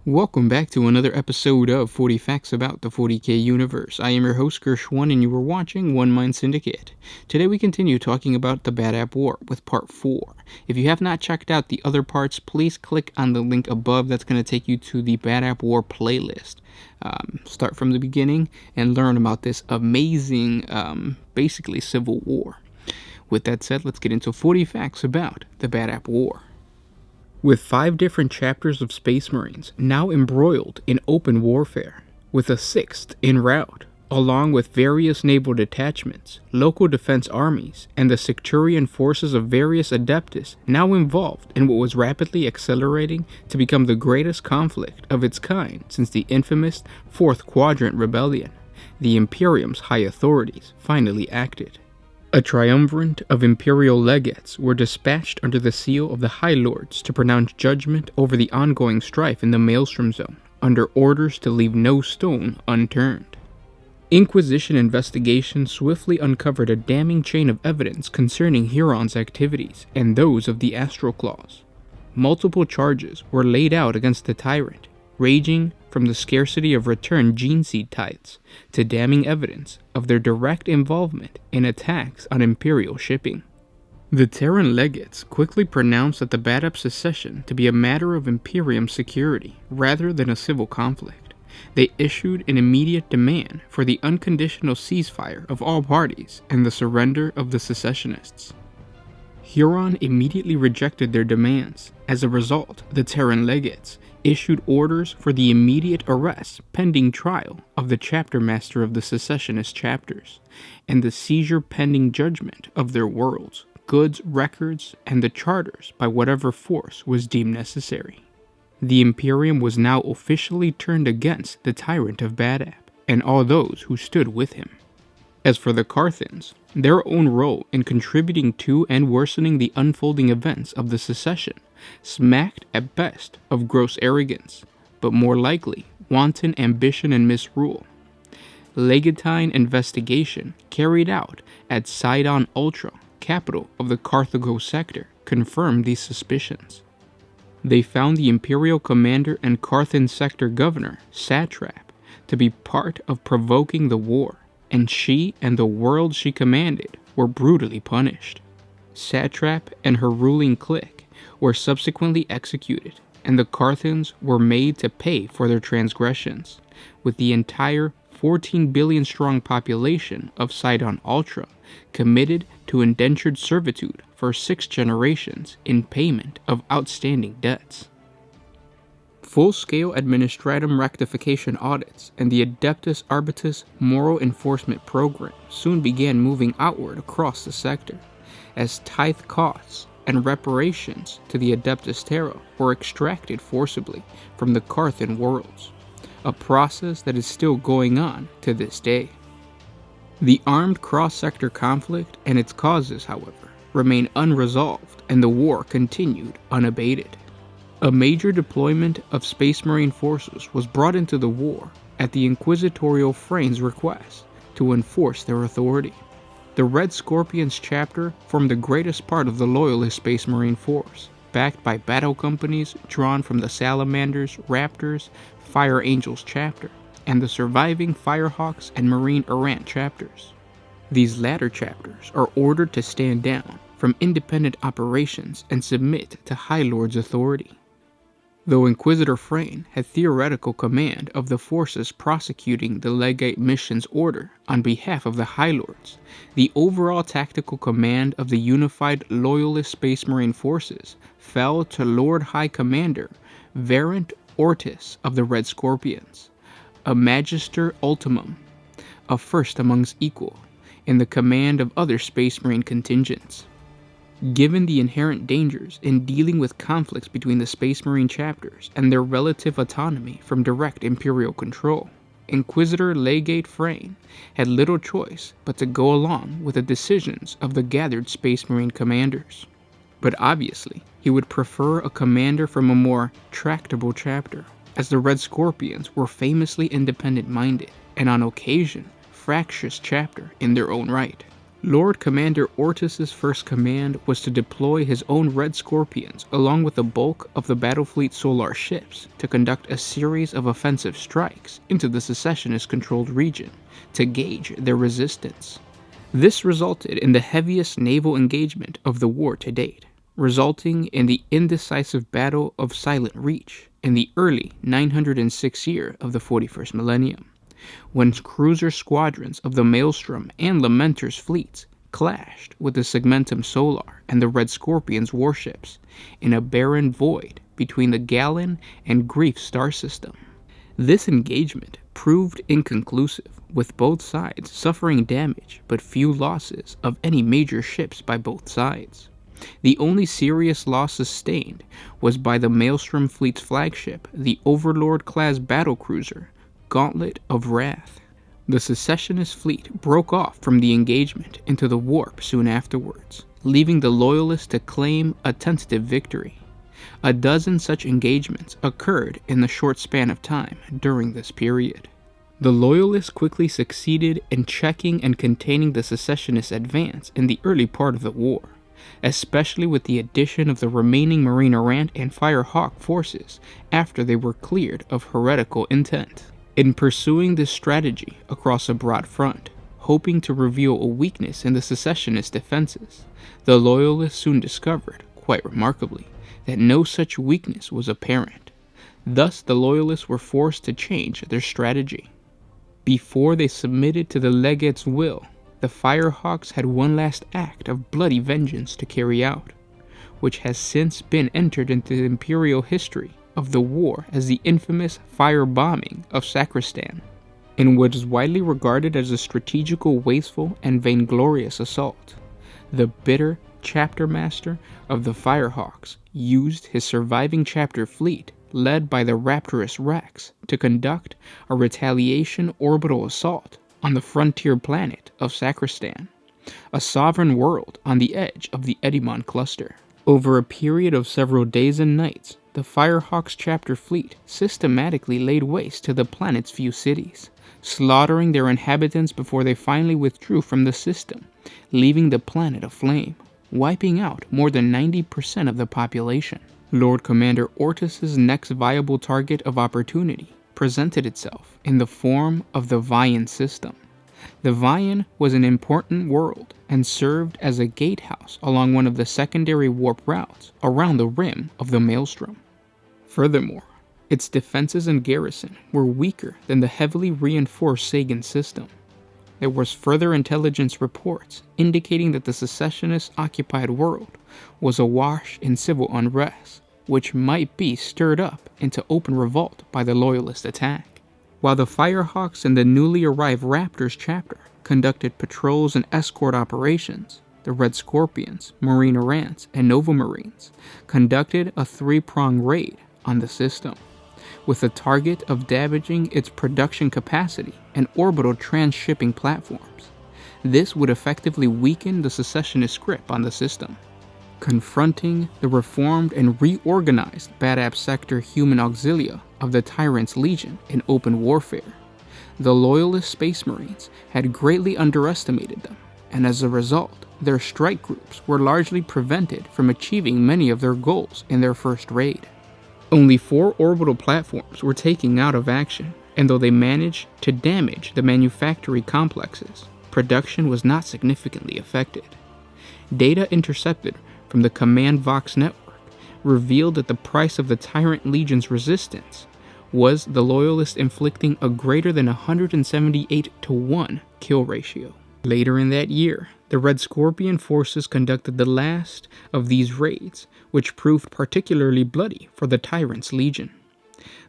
Welcome back to another episode of 40 Facts About the 40K Universe. I am your host, Gershwan, and you are watching One Mind Syndicate. Today we continue talking about the Badab War with Part 4. If you have not checked out the other parts, please click on the link above. That's going to take you to the Badab War playlist. Start from the beginning and learn about this amazing, basically, civil war. With that said, let's get into 40 Facts About the Badab War. With 5 different chapters of Space Marines now embroiled in open warfare, with a 6th en route, along with various naval detachments, local defense armies, and the sectarian forces of various adeptus now involved in what was rapidly accelerating to become the greatest conflict of its kind since the infamous 4th Quadrant Rebellion, the Imperium's high authorities finally acted. A triumvirate of Imperial legates were dispatched under the seal of the High Lords to pronounce judgment over the ongoing strife in the Maelstrom Zone, under orders to leave no stone unturned. Inquisition investigations swiftly uncovered a damning chain of evidence concerning Huron's activities and those of the Astral Claws. Multiple charges were laid out against the tyrant, ranging from the scarcity of returned gene seed tithes to damning evidence of their direct involvement in attacks on Imperial shipping. The Terran legates quickly pronounced that the Badab secession to be a matter of Imperium security rather than a civil conflict. They issued an immediate demand for the unconditional ceasefire of all parties and the surrender of the secessionists. Huron immediately rejected their demands. As a result, the Terran legates issued orders for the immediate arrest pending trial of the chapter master of the secessionist chapters, and the seizure pending judgment of their worlds, goods, records, and the charters by whatever force was deemed necessary. The Imperium was now officially turned against the tyrant of Badab and all those who stood with him. As for the Carathans, their own role in contributing to and worsening the unfolding events of the secession smacked at best of gross arrogance, but more likely wanton ambition and misrule. Legatine investigation carried out at Sidon Ultra, capital of the Carthago sector, confirmed these suspicions. They found the Imperial commander and Carthan sector governor, Satrap, to be part of provoking the war, and she and the world she commanded were brutally punished. Satrap and her ruling clique were subsequently executed, and the Carathans were made to pay for their transgressions, with the entire 14 billion strong population of Sidon Ultra committed to indentured servitude for 6 generations in payment of outstanding debts. Full-scale administratum rectification audits and the Adeptus Arbitus moral enforcement program soon began moving outward across the sector, as tithe costs and reparations to the Adeptus Terra were extracted forcibly from the Carthan worlds, a process that is still going on to this day. The armed cross-sector conflict and its causes, however, remain unresolved, and the war continued unabated. A major deployment of Space Marine forces was brought into the war at the Inquisitorial Frane's request to enforce their authority. The Red Scorpions chapter formed the greatest part of the Loyalist Space Marine force, backed by battle companies drawn from the Salamanders, Raptors, Fire Angels chapter, and the surviving Firehawks and Marine Errant chapters. These latter chapters are ordered to stand down from independent operations and submit to High Lord's authority. Though Inquisitor Frane had theoretical command of the forces prosecuting the Legate mission's order on behalf of the High Lords, the overall tactical command of the unified Loyalist Space Marine forces fell to Lord High Commander Varant Ortis of the Red Scorpions, a Magister Ultimum, a first amongst equal, in the command of other Space Marine contingents. Given the inherent dangers in dealing with conflicts between the Space Marine chapters and their relative autonomy from direct Imperial control, Inquisitor Legate Frane had little choice but to go along with the decisions of the gathered Space Marine commanders. But obviously, he would prefer a commander from a more tractable chapter, as the Red Scorpions were famously independent-minded and on occasion fractious chapter in their own right. Lord Commander Ortis's first command was to deploy his own Red Scorpions along with the bulk of the Battlefleet Solar ships to conduct a series of offensive strikes into the secessionist-controlled region to gauge their resistance. This resulted in the heaviest naval engagement of the war to date, resulting in the indecisive Battle of Silent Reach in the early 906 year of the 41st millennium, when cruiser squadrons of the Maelstrom and Lamenter's fleets clashed with the Segmentum Solar and the Red Scorpion's warships in a barren void between the Galen and Grief star system. This engagement proved inconclusive, with both sides suffering damage but few losses of any major ships by both sides. The only serious loss sustained was by the Maelstrom fleet's flagship, the Overlord-class battlecruiser Gauntlet of Wrath. The secessionist fleet broke off from the engagement into the warp soon afterwards, leaving the Loyalists to claim a tentative victory. A dozen such engagements occurred in the short span of time during this period. The Loyalists quickly succeeded in checking and containing the secessionist advance in the early part of the war, especially with the addition of the remaining Marine Errant and Firehawk forces after they were cleared of heretical intent. In pursuing this strategy across a broad front, hoping to reveal a weakness in the secessionist defenses, the Loyalists soon discovered, quite remarkably, that no such weakness was apparent. Thus, the Loyalists were forced to change their strategy. Before they submitted to the Legate's will, the Firehawks had one last act of bloody vengeance to carry out, which has since been entered into the Imperial history of the war as the infamous firebombing of Sacristan, in what is widely regarded as a strategical, wasteful, and vainglorious assault. The bitter chapter master of the Firehawks used his surviving chapter fleet, led by the rapturous Rex, to conduct a retaliation orbital assault on the frontier planet of Sacristan, a sovereign world on the edge of the Edimon cluster. Over a period of several days and nights, the Firehawks chapter fleet systematically laid waste to the planet's few cities, slaughtering their inhabitants before they finally withdrew from the system, leaving the planet aflame, wiping out more than 90% of the population. Lord Commander Ortis's next viable target of opportunity presented itself in the form of the Vyan system. The Vyan was an important world and served as a gatehouse along one of the secondary warp routes around the rim of the Maelstrom. Furthermore, its defenses and garrison were weaker than the heavily reinforced Sagan system. There was further intelligence reports indicating that the secessionist-occupied world was awash in civil unrest, which might be stirred up into open revolt by the Loyalist attack. While the Firehawks and the newly arrived Raptors chapter conducted patrols and escort operations, the Red Scorpions, Marine Errants, and Nova Marines conducted a three-pronged raid on the system, with the target of damaging its production capacity and orbital transshipping platforms. This would effectively weaken the secessionist grip on the system. Confronting the reformed and reorganized Badab sector human auxilia of the Tyrant's Legion in open warfare, the Loyalist Space Marines had greatly underestimated them, and as a result, their strike groups were largely prevented from achieving many of their goals in their first raid. Only 4 orbital platforms were taken out of action, and though they managed to damage the manufactory complexes, production was not significantly affected. Data intercepted from the Command Vox network revealed that the price of the Tyrant Legion's resistance was the Loyalists inflicting a greater than 178-to-1 kill ratio. Later in that year, the Red Scorpion forces conducted the last of these raids, which proved particularly bloody for the Tyrant's Legion.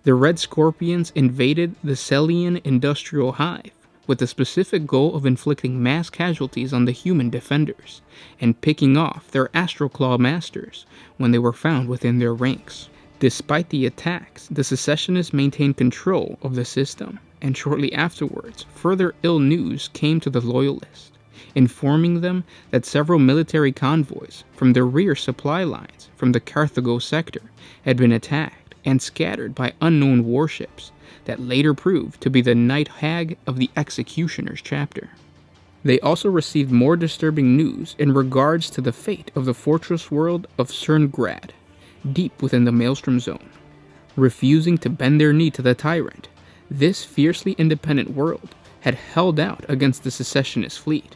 The Red Scorpions invaded the Celian industrial hive with the specific goal of inflicting mass casualties on the human defenders and picking off their Astral Claw masters when they were found within their ranks. Despite the attacks, the secessionists maintained control of the system, and shortly afterwards, further ill news came to the Loyalists, informing them that several military convoys from the rear supply lines from the Carthago sector had been attacked and scattered by unknown warships that later proved to be the Night Hag of the Executioner's chapter. They also received more disturbing news in regards to the fate of the fortress world of Cerngrad, deep within the Maelstrom Zone. Refusing to bend their knee to the tyrant, this fiercely independent world had held out against the secessionist fleet,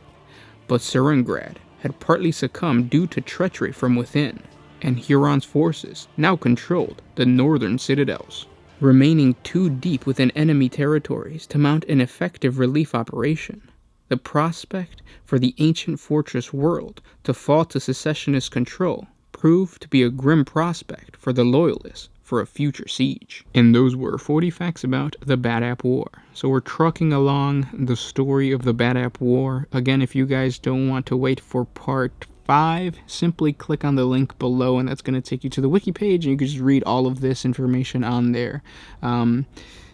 but Cerngrad had partly succumbed due to treachery from within, and Huron's forces now controlled the northern citadels, remaining too deep within enemy territories to mount an effective relief operation. The prospect for the ancient fortress world to fall to secessionist control proved to be a grim prospect for the Loyalists for a future siege. And those were 40 facts about the Badab War. So we're trucking along the story of the Badab War. Again, if you guys don't want to wait for part 5, simply click on the link below, and that's going to take you to the wiki page, and you can just read all of this information on there.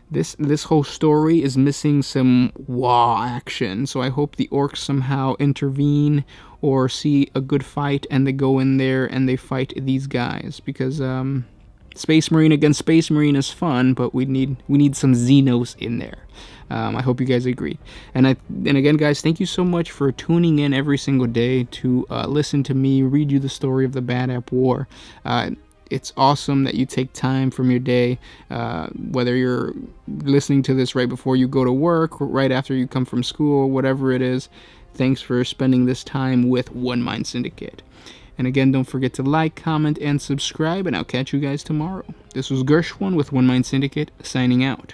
This whole story is missing some WoW action, so I hope the orcs somehow intervene or see a good fight and they go in there and they fight these guys, because Space Marine against Space Marine is fun, but we need some Xenos in there. I hope you guys agree. And again, guys, thank you so much for tuning in every single day to listen to me read you the story of the Badab War. It's awesome that you take time from your day, whether you're listening to this right before you go to work, or right after you come from school, whatever it is. Thanks for spending this time with One Mind Syndicate. And again, don't forget to like, comment, and subscribe, and I'll catch you guys tomorrow. This was Gershwin with One Mind Syndicate, signing out.